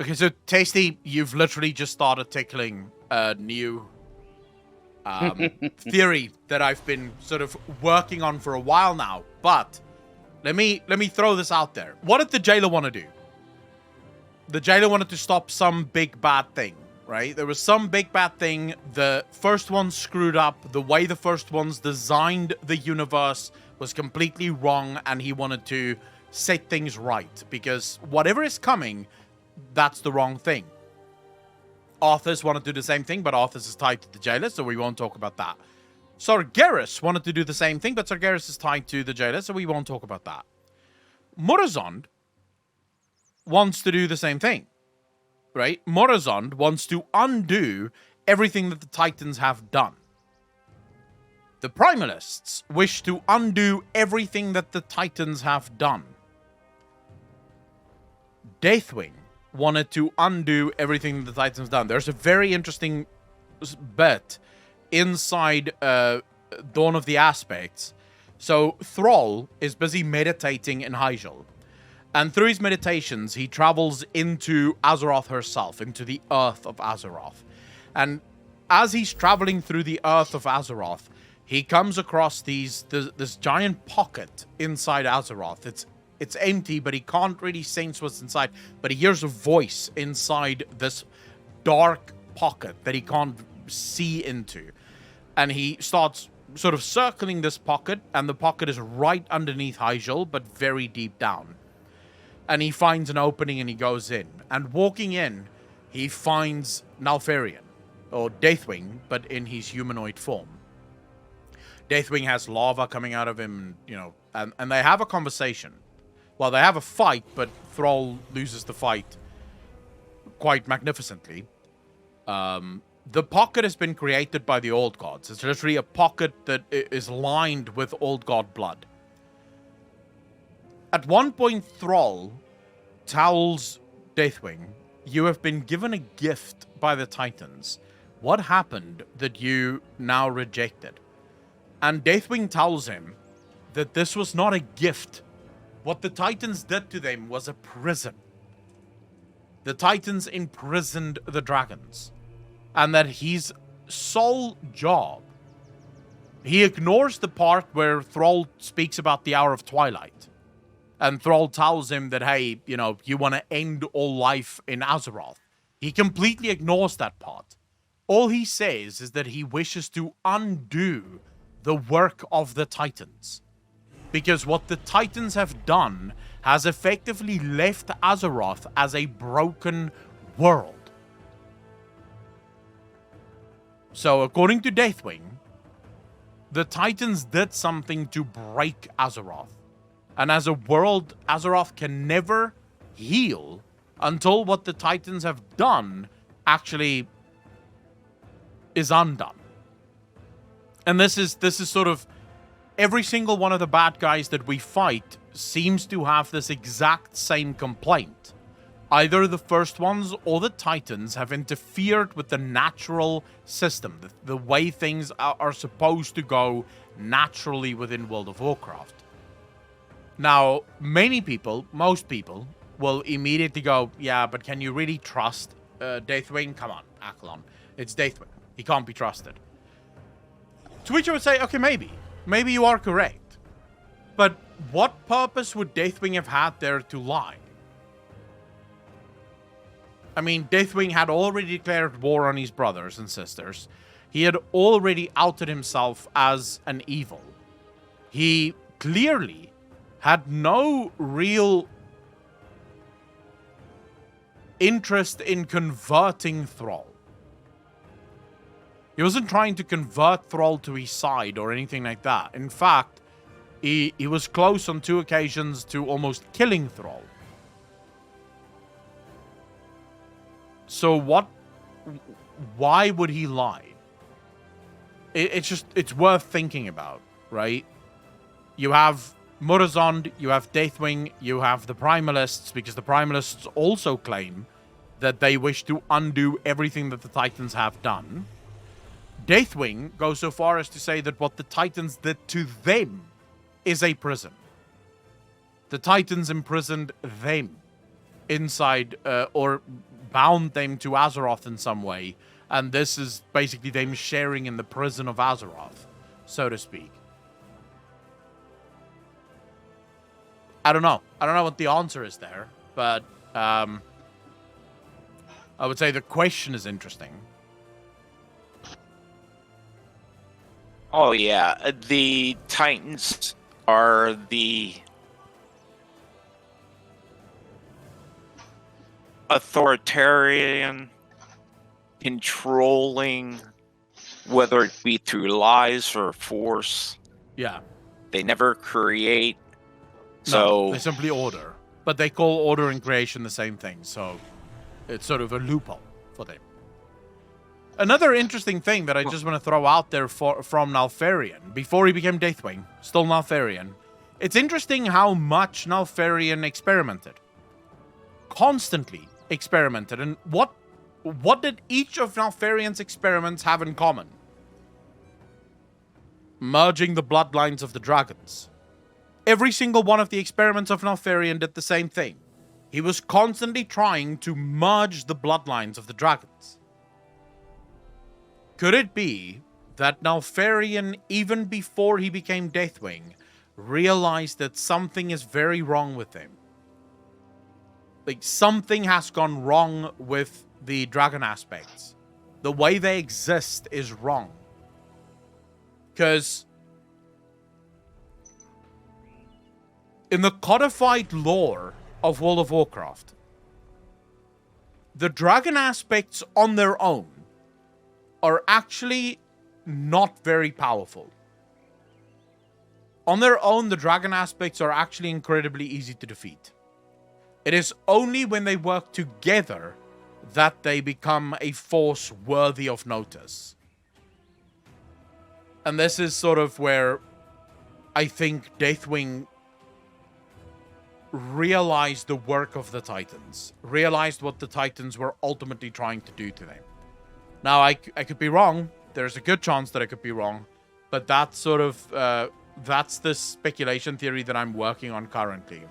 Okay, so Tasty, you've literally just started tickling a new theory that I've been sort of working on for a while now. But let me throw this out there. What did the jailer want to do? The jailer wanted to stop some big bad thing, right? There was some big bad thing. The first one screwed up. The way the first ones designed the universe was completely wrong, and he wanted to set things right, because whatever is coming, that's the wrong thing. Arthas wanted to do the same thing, but Arthas is tied to the jailer, so we won't talk about that. Sargeras wanted to do the same thing, but Sargeras is tied to the jailer, so we won't talk about that. Morozond wants to do the same thing, right? Morozond wants to undo everything that the Titans have done. The Primalists wish to undo everything that the Titans have done. Deathwing wanted to undo everything the Titans done. There's a very interesting bit inside Dawn of the Aspects. So Thrall is busy meditating in Hyjal. And through his meditations, he travels into Azeroth herself, into the earth of Azeroth. And as he's traveling through the earth of Azeroth, he comes across this giant pocket inside Azeroth. It's empty, but he can't really sense what's inside. But he hears a voice inside this dark pocket that he can't see into. And he starts sort of circling this pocket, and the pocket is right underneath Hyjal, but very deep down. And he finds an opening and he goes in. And walking in, he finds Nalfarian, or Deathwing, but in his humanoid form. Deathwing has lava coming out of him, you know, and they have a conversation. Well, they have a fight, but Thrall loses the fight quite magnificently. The pocket has been created by the Old Gods. It's literally a pocket that is lined with Old God blood. At one point, Thrall tells Deathwing, "You have been given a gift by the Titans. What happened that you now rejected?" And Deathwing tells him that this was not a gift. What the Titans did to them was a prison. The Titans imprisoned the dragons. And that his sole job, he ignores the part where Thrall speaks about the Hour of Twilight. And Thrall tells him that, hey, you know, you want to end all life in Azeroth. He completely ignores that part. All he says is that he wishes to undo the work of the Titans. Because what the Titans have done has effectively left Azeroth as a broken world. So, according to Deathwing, the Titans did something to break Azeroth. And as a world, Azeroth can never heal until what the Titans have done actually is undone. And this is sort of every single one of the bad guys that we fight seems to have this exact same complaint. Either the first ones or the Titans have interfered with the natural system, the way things are supposed to go naturally within World of Warcraft. Now, many people, most people, will immediately go, yeah, but can you really trust Deathwing? Come on, Akalon. It's Deathwing. He can't be trusted. To which I would say, okay, maybe. Maybe you are correct. But what purpose would Deathwing have had there to lie? I mean, Deathwing had already declared war on his brothers and sisters. He had already outed himself as an evil. He clearly had no real interest in converting Thrall. He wasn't trying to convert Thrall to his side or anything like that. In fact, he was close on 2 occasions to almost killing Thrall. So why would he lie? It's worth thinking about, right? You have Morozond, you have Deathwing, you have the Primalists, because the Primalists also claim that they wish to undo everything that the Titans have done. Deathwing goes so far as to say that what the Titans did to them is a prison. The Titans imprisoned them inside or bound them to Azeroth in some way. And this is basically them sharing in the prison of Azeroth, so to speak. I don't know. I don't know what the answer is there, but I would say the question is interesting. Oh, yeah. The Titans are the authoritarian, controlling, whether it be through lies or force. Yeah. They never create. No, they simply order. But they call order and creation the same thing, so it's sort of a loophole for them. Another interesting thing that I just want to throw out there from Nalfarian, before he became Deathwing, still Nalfarian, it's interesting how much Nalfarian experimented. Constantly experimented. And what did each of Nalfarian's experiments have in common? Merging the bloodlines of the dragons. Every single one of the experiments of Nalfarian did the same thing. He was constantly trying to merge the bloodlines of the dragons. Could it be that Nalfarian, even before he became Deathwing, realized that something is very wrong with him? Like, something has gone wrong with the dragon aspects. The way they exist is wrong. Because in the codified lore of World of Warcraft, the dragon aspects on their own are actually not very powerful. On their own, the dragon aspects are actually incredibly easy to defeat. It is only when they work together that they become a force worthy of notice. And this is sort of where I think Deathwing realized the work of the Titans, realized what the Titans were ultimately trying to do to them. Now, I could be wrong. There's a good chance that I could be wrong. But that's sort of, that's the speculation theory that I'm working on currently.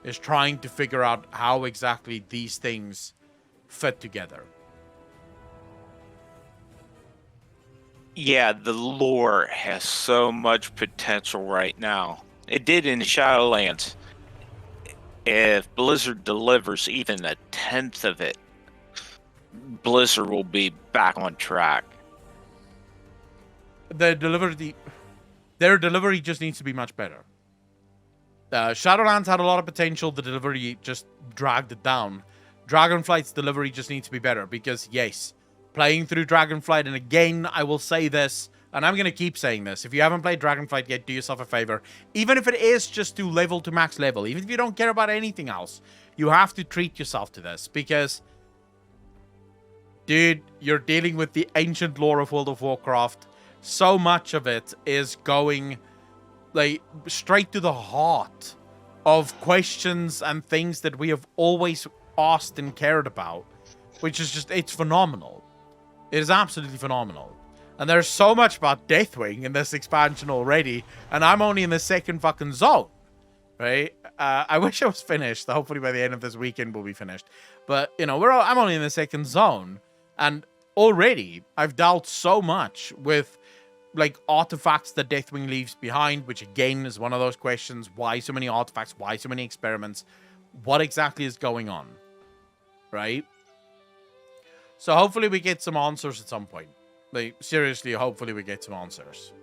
Is trying to figure out how exactly these things fit together. Yeah, the lore has so much potential right now. It did in Shadowlands. If Blizzard delivers even a tenth of it, Blizzard will be back on track. Their delivery just needs to be much better. Shadowlands had a lot of potential. The delivery just dragged it down. Dragonflight's delivery just needs to be better because, yes, playing through Dragonflight, and again, I will say this, and I'm going to keep saying this. If you haven't played Dragonflight yet, do yourself a favor. Even if it is just to level to max level, even if you don't care about anything else, you have to treat yourself to this because, dude, you're dealing with the ancient lore of World of Warcraft. So much of it is going like straight to the heart of questions and things that we have always asked and cared about, which is just, it's phenomenal. It is absolutely phenomenal. And there's so much about Deathwing in this expansion already, and I'm only in the second fucking zone, right? I wish I was finished. Hopefully by the end of this weekend we'll be finished. But, you know, I'm only in the second zone, and already I've dealt so much with like artifacts that Deathwing leaves behind, which again is one of those questions. Why so many artifacts? Why so many experiments? What exactly is going on? Right? So hopefully we get some answers at some point. Like, seriously, hopefully we get some answers.